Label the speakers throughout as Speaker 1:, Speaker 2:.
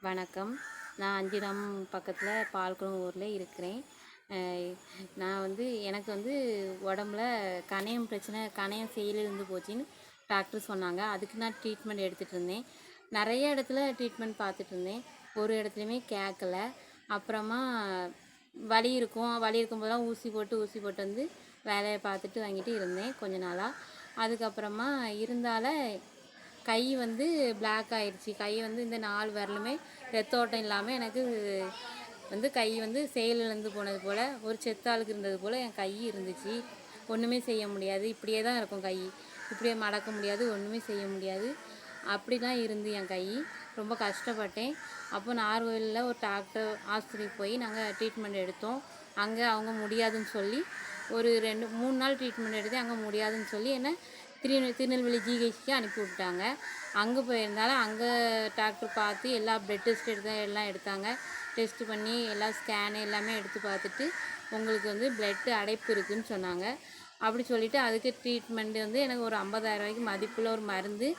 Speaker 1: வணக்கம். நான் அஞ்சிரம் பக்கத்தில் பால்குளம் ஊரில் இருக்கிறேன். எனக்கு உடம்புல கணையம் பிரச்சனை, கணையம் செயலிழந்து போச்சுன்னு டாக்டர் சொன்னாங்க. அதுக்கு நான் ட்ரீட்மெண்ட் எடுத்துகிட்டு இருந்தேன். நிறைய இடத்துல ட்ரீட்மெண்ட் பார்த்துட்டு இருந்தேன். ஒரு இடத்துலையுமே கேட்கல. அப்புறமா வலி இருக்கும்போதெல்லாம் ஊசி போட்டு வேலையை பார்த்துட்டு வாங்கிட்டு இருந்தேன் கொஞ்ச நாளாக. அதுக்கப்புறமா இருந்தால கை பிளாக் ஆயிடுச்சு. கை இந்த 4 விரலுமே ரத்த ஓட்டம் இல்லாமல் எனக்கு கை செயலிழந்து போனது போல், ஒரு செத்தாளுக்கு இருந்தது போல் என் கை இருந்துச்சு. ஒன்றுமே செய்ய முடியாது. இப்படியே தான் இருக்கும் கை. இப்படியே மடக்க முடியாது, ஒன்றுமே செய்ய முடியாது. அப்படி தான் இருந்து என் கை ரொம்ப கஷ்டப்பட்டேன். அப்போ நார்வேலில் ஒரு டாக்டர் ஆஸ்பத்திரிக்கு போய் நாங்கள் ட்ரீட்மெண்ட் எடுத்தோம். அங்கே அவங்க முடியாதுன்னு சொல்லி ஒரு 2-3 நாள் ட்ரீட்மெண்ட் எடுத்து அங்கே முடியாதுன்னு சொல்லி என்னை திருநெல்வேலி ஜிஹெச்க்கு அனுப்பி விட்டாங்க. அங்கே போயிருந்தாலும் அங்கே டாக்டர் பார்த்து எல்லா பிளட் டெஸ்ட் எல்லாம் எடுத்தாங்க. டெஸ்ட் பண்ணி எல்லா ஸ்கேனு எல்லாமே எடுத்து பார்த்துட்டு உங்களுக்கு பிளட்டு அடைப்பு இருக்குதுன்னு சொன்னாங்க. அப்படி சொல்லிவிட்டு அதுக்கு ட்ரீட்மெண்ட் எனக்கு ஒரு 50,000 ரூபாய்க்கு மதிப்புள்ள ஒரு மருந்து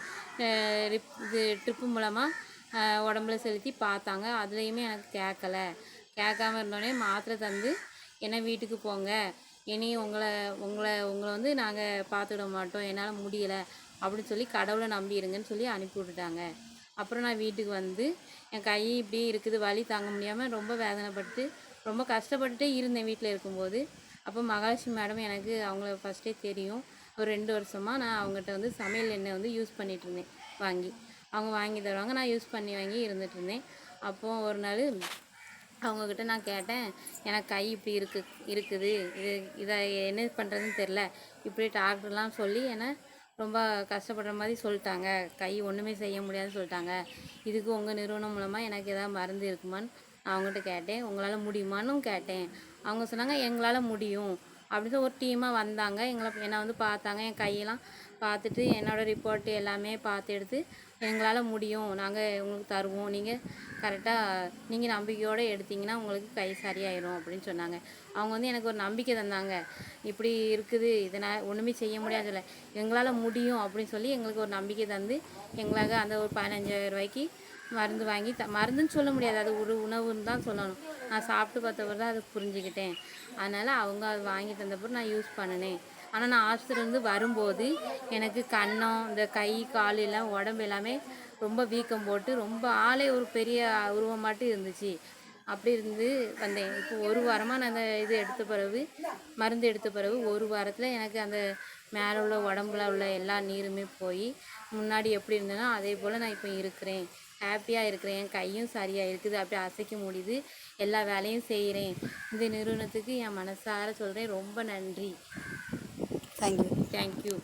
Speaker 1: ட்ரிப்பு மூலமாக உடம்புல செலுத்தி பார்த்தாங்க. அதுலேயுமே எனக்கு கேட்காம இருந்தோடனே மாத்திரை தந்து என்ன வீட்டுக்கு போங்க, இனி உங்களை நாங்கள் பார்த்துட மாட்டோம், என்னால் முடியலை அப்படின்னு சொல்லி கடவுளை நம்பி இருங்கன்னு சொல்லி அனுப்பி விட்டுட்டாங்க. அப்புறம் நான் வீட்டுக்கு என் கை இப்படி இருக்குது, வலி தாங்க முடியாமல் ரொம்ப வேதனைப்பட்டு ரொம்ப கஷ்டப்பட்டுட்டே இருந்தேன் வீட்டில் இருக்கும்போது. அப்போ மகாலட்சுமி மேடம் எனக்கு அவங்கள ஃபஸ்ட்டே தெரியும். ஒரு 2 வருஷமாக நான் அவங்ககிட்ட சமையல் எண்ணெய் யூஸ் பண்ணிகிட்டு இருந்தேன். அவங்க வாங்கி தருவாங்க, நான் யூஸ் பண்ணி வாங்கி இருந்துகிட்டு இருந்தேன். அப்போது ஒரு நாள் அவங்கக்கிட்ட நான் கேட்டேன், எனக்கு கை இப்படி இருக்குது, இதை என்ன பண்ணுறதுன்னு தெரில, இப்படி டாக்டர்லாம் சொல்லி என்னை ரொம்ப கஷ்டப்படுற மாதிரி சொல்லிட்டாங்க, கை ஒன்றுமே செய்ய முடியாதுன்னு சொல்லிட்டாங்க. இதுக்கு உங்கள் நிறுவனம் மூலமாக எனக்கு எதாவது மருந்து இருக்குமான்னு அவங்ககிட்ட கேட்டேன். உங்களால் முடியுமான்னு கேட்டேன். அவங்க சொன்னாங்க எங்களால் முடியும் அப்படின்னு ஒரு டீமாக வந்தாங்க. என்னை பார்த்தாங்க. என் கையெல்லாம் பார்த்துட்டு என்னோடய ரிப்போர்ட்டு எல்லாமே பார்த்து எடுத்து எங்களால் முடியும், நாங்கள் உங்களுக்கு தருவோம், நீங்கள் கரெக்டாக நீங்கள் நம்பிக்கையோடு எடுத்திங்கன்னா உங்களுக்கு கை சரியாயிடும் அப்படின்னு சொன்னாங்க. அவங்க எனக்கு ஒரு நம்பிக்கை தந்தாங்க. இப்படி இருக்குது, இதனால் ஒன்றுமே செய்ய முடியாது சொல்ல, எங்களால் முடியும் அப்படின்னு சொல்லி எங்களுக்கு ஒரு நம்பிக்கை தந்து எங்களாக அந்த ஒரு 15,000 ரூபாய்க்கு மருந்து வாங்கி மருந்துன்னு சொல்ல முடியாது, அது ஒரு உணவுன்னு தான் சொல்லணும். நான் சாப்பிட்டு பார்த்தவர் தான் அதை புரிஞ்சுக்கிட்டேன். அதனால் அவங்க அது வாங்கி தந்தப்போ நான் யூஸ் பண்ணினேன். ஆனால் நான் ஆஸ்பத்திரிலேருந்து வரும்போது எனக்கு கன்னம், இந்த கை கால் எல்லாம் உடம்பு எல்லாமே ரொம்ப வீக்கம் போட்டு ரொம்ப ஆளே ஒரு பெரிய உருவமாட்டு இருந்துச்சு. அப்படி இருந்து வந்தேன். இப்போ 1 வாரமாக நான் அந்த மருந்து எடுத்த பிறகு 1 வாரத்தில் எனக்கு அந்த மேலே உள்ள உடம்புல உள்ள எல்லா நீருமே போய் முன்னாடி எப்படி இருந்தேனோ அதே போல் நான் இப்போ இருக்கிறேன். ஹாப்பியாக இருக்கிறேன். என் கையும் சரியாக இருக்குது, அப்படியே அசைக்க முடியுது, எல்லா வேலையும் செய்கிறேன். இந்த நிறுவனத்துக்கு என் மனசார சொல்கிறேன், ரொம்ப நன்றி.
Speaker 2: தேங்க்யூ.